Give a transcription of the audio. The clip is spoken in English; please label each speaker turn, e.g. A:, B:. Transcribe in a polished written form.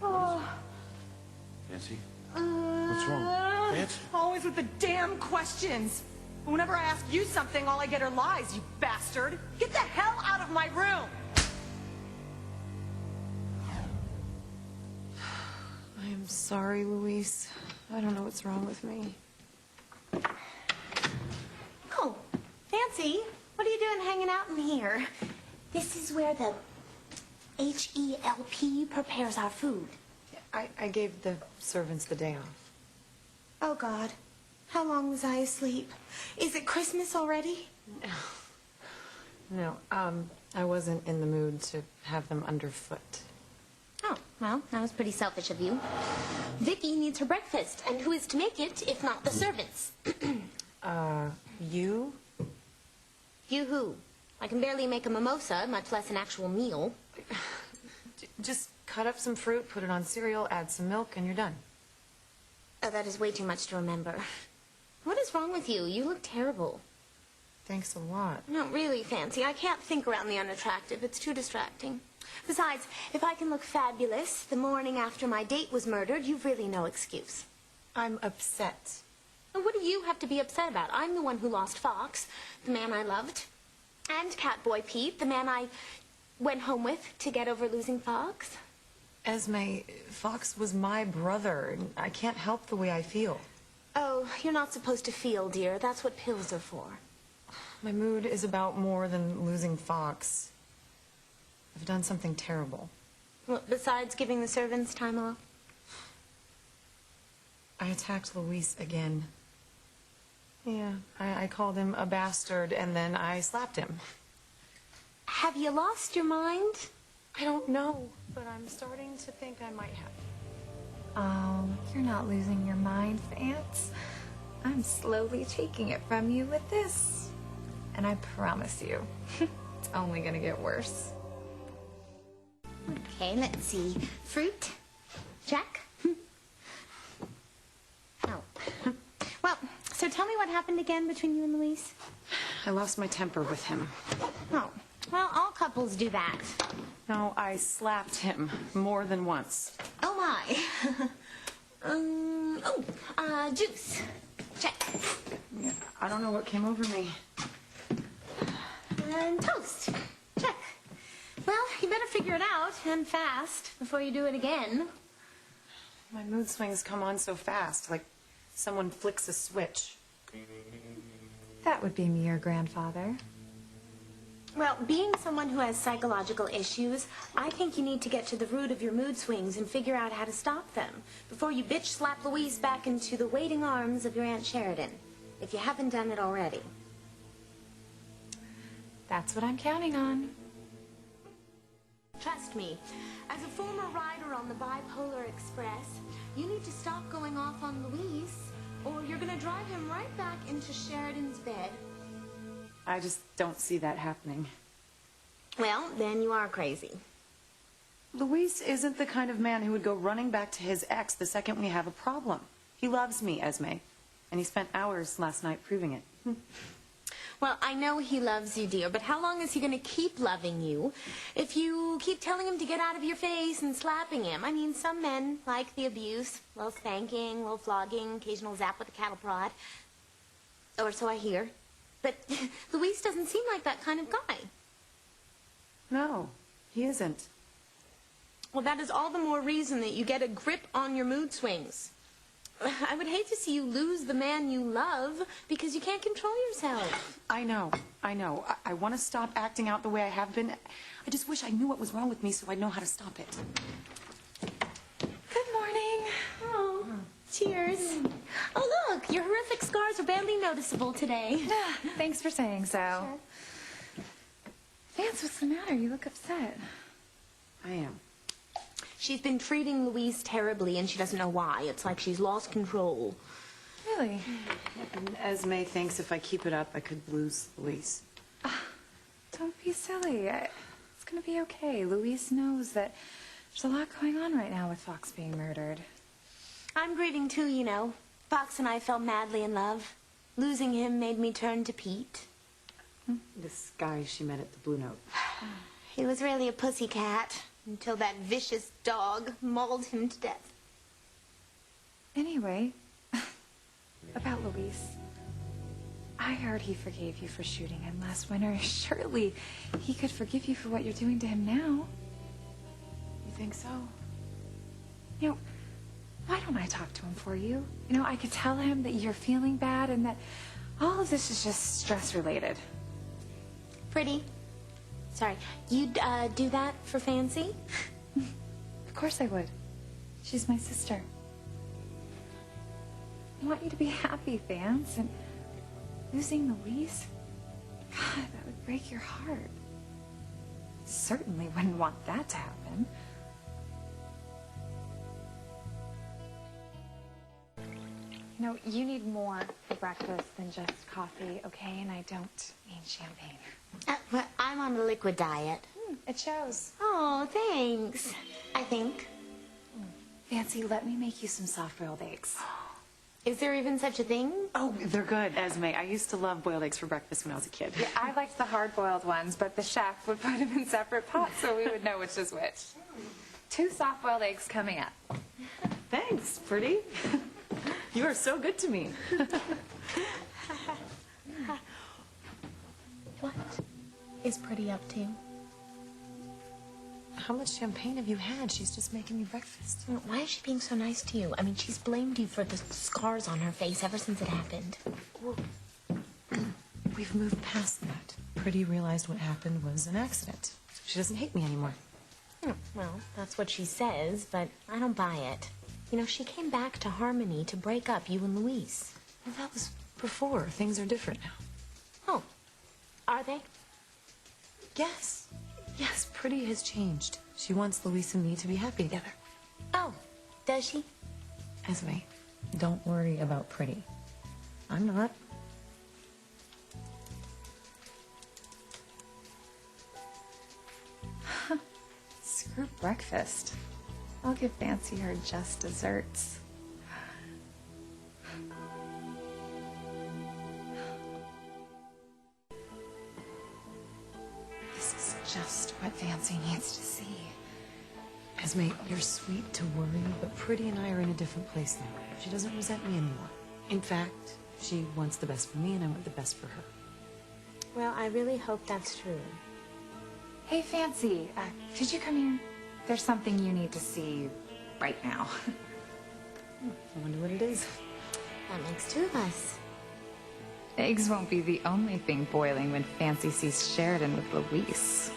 A: Oh.
B: Nancy? What's wrong? Nancy?
A: Always with the damn questions. Whenever I ask you something, all I get are lies, you bastard. Get the hell out of my room!
C: I am sorry, Luis. I don't know what's wrong with me.
D: Oh, Nancy, what are you doing hanging out in here? This is where the HELP prepares our food.
C: I gave the servants the day off.
D: Oh, God. How long was I asleep? Is it Christmas already?
C: No, I wasn't in the mood to have them underfoot.
D: Oh, well, that was pretty selfish of you. Vicky needs her breakfast, and who is to make it if not the servants?
C: You?
D: You who? I can barely make a mimosa, much less an actual meal.
C: Just cut up some fruit, put it on cereal, add some milk, and you're done.
D: Oh, that is way too much to remember. What is wrong with you? You look terrible.
C: Thanks a lot.
D: No, really, Fancy. I can't think around the unattractive. It's too distracting. Besides, if I can look fabulous the morning after my date was murdered, you've really no excuse.
C: I'm upset.
D: And what do you have to be upset about? I'm the one who lost Fox, the man I loved, and Catboy Pete, the man I went home with to get over losing Fox.
C: Esme, Fox was my brother. I can't help the way I feel.
D: Oh, you're not supposed to feel, dear. That's what pills are for.
C: My mood is about more than losing Fox. I've done something terrible.
D: Well, besides giving the servants time off?
C: I attacked Luis again. Yeah, I called him a bastard, and then I slapped him.
D: Have you lost your mind?
C: I don't know, but I'm starting to think I might have.
E: Oh, you're not losing your mind, Vance. I'm slowly taking it from you with this. And I promise you, it's only gonna get worse.
D: Okay, let's see. Fruit? Check. Oh. Well, so tell me what happened again between you and Luis?
C: I lost my temper with him.
D: Oh, well, all couples do that.
C: No, I slapped him more than once.
D: Oh, my. Juice. Check.
C: Yeah, I don't know what came over me.
D: And toast. Check. Well, you better figure it out, and fast, before you do it again.
C: My mood swings come on so fast, like someone flicks a switch.
E: That would be me, your grandfather.
D: Well, being someone who has psychological issues, I think you need to get to the root of your mood swings and figure out how to stop them before you bitch slap Louise back into the waiting arms of your Aunt Sheridan, if you haven't done it already.
E: That's what I'm counting on.
D: Trust me, as a former rider on the Bipolar Express, you need to stop going off on Louise, or you're gonna drive him right back into Sheridan's bed.
C: I just don't see that happening.
D: Well, then you are crazy.
C: Luis isn't the kind of man who would go running back to his ex the second we have a problem. He loves me, Esme, and he spent hours last night proving it.
D: Well, I know he loves you, dear, but how long is he going to keep loving you if you keep telling him to get out of your face and slapping him? I mean, some men like the abuse, a little spanking, a little flogging, occasional zap with a cattle prod. Or so I hear. But Luis doesn't seem like that kind of guy.
C: No, he isn't.
D: Well, that is all the more reason that you get a grip on your mood swings. I would hate to see you lose the man you love because you can't control yourself.
C: I know. I want to stop acting out the way I have been. I just wish I knew what was wrong with me so I'd know how to stop it.
E: Good morning.
D: Oh, cheers. Oh, look, your horrific scars are barely noticeable today.
E: Thanks for saying so.
D: Sure.
E: Vance, what's the matter? You look upset.
C: I am.
D: She's been treating Louise terribly, and she doesn't know why. It's like she's lost control.
E: Really?
C: And Esme thinks if I keep it up, I could lose Luis.
E: Don't be silly. It's gonna be okay. Luis knows that there's a lot going on right now with Fox being murdered.
D: I'm grieving too, you know. Fox and I fell madly in love. Losing him made me turn to Pete.
C: This guy she met at the Blue Note.
D: He was really a pussycat. until that vicious dog mauled him to death.
E: Anyway, about Luis. I heard he forgave you for shooting him last winter. Surely he could forgive you for what you're doing to him now.
C: You think so?
E: You know, why don't I talk to him for you? You know, I could tell him that you're feeling bad and that all of this is just stress-related.
D: Pretty. Sorry, you'd do that for Fancy?
E: Of course I would. She's my sister. I want you to be happy, Vance, and losing Luis? God, that would break your heart. Certainly wouldn't want that to happen. You know, you need more for breakfast than just coffee, okay? And I don't mean champagne.
D: Well, I'm on a liquid diet.
E: It shows.
D: Oh, thanks. I think.
E: Fancy, let me make you some soft-boiled eggs.
D: Is there even such a thing?
C: Oh, they're good, Esme. I used to love boiled eggs for breakfast when I was a kid.
E: Yeah, I liked the hard-boiled ones, but the chef would put them in separate pots so we would know which is which. 2 soft-boiled eggs coming up.
C: Thanks, Pretty. You are so good to me.
D: What is Pretty up to?
C: How much champagne have you had? She's just making me breakfast.
D: Why is she being so nice to you? I mean, she's blamed you for the scars on her face ever since it happened.
C: We've moved past that. Pretty realized what happened was an accident. She doesn't hate me anymore.
D: Well, that's what she says, but I don't buy it. You know, she came back to Harmony to break up you and Luis.
C: Well, that was before. Things are different now.
D: Oh, are they?
C: Yes. Yes, Pretty has changed. She wants Luis and me to be happy together.
D: Oh, does she?
C: Esme, don't worry about Pretty. I'm not.
E: Screw breakfast. I'll give Fancy her just desserts. This is just what Fancy needs to see.
C: Esme, you're sweet to worry, but Pretty and I are in a different place now. She doesn't resent me anymore. In fact, she wants the best for me, and I want the best for her.
D: Well, I really hope that's true.
E: Hey, Fancy, could you come here? There's something you need to see right now.
C: I wonder what it is.
D: That makes 2 of us.
E: Eggs won't be the only thing boiling when Fancy sees Sheridan with Luis.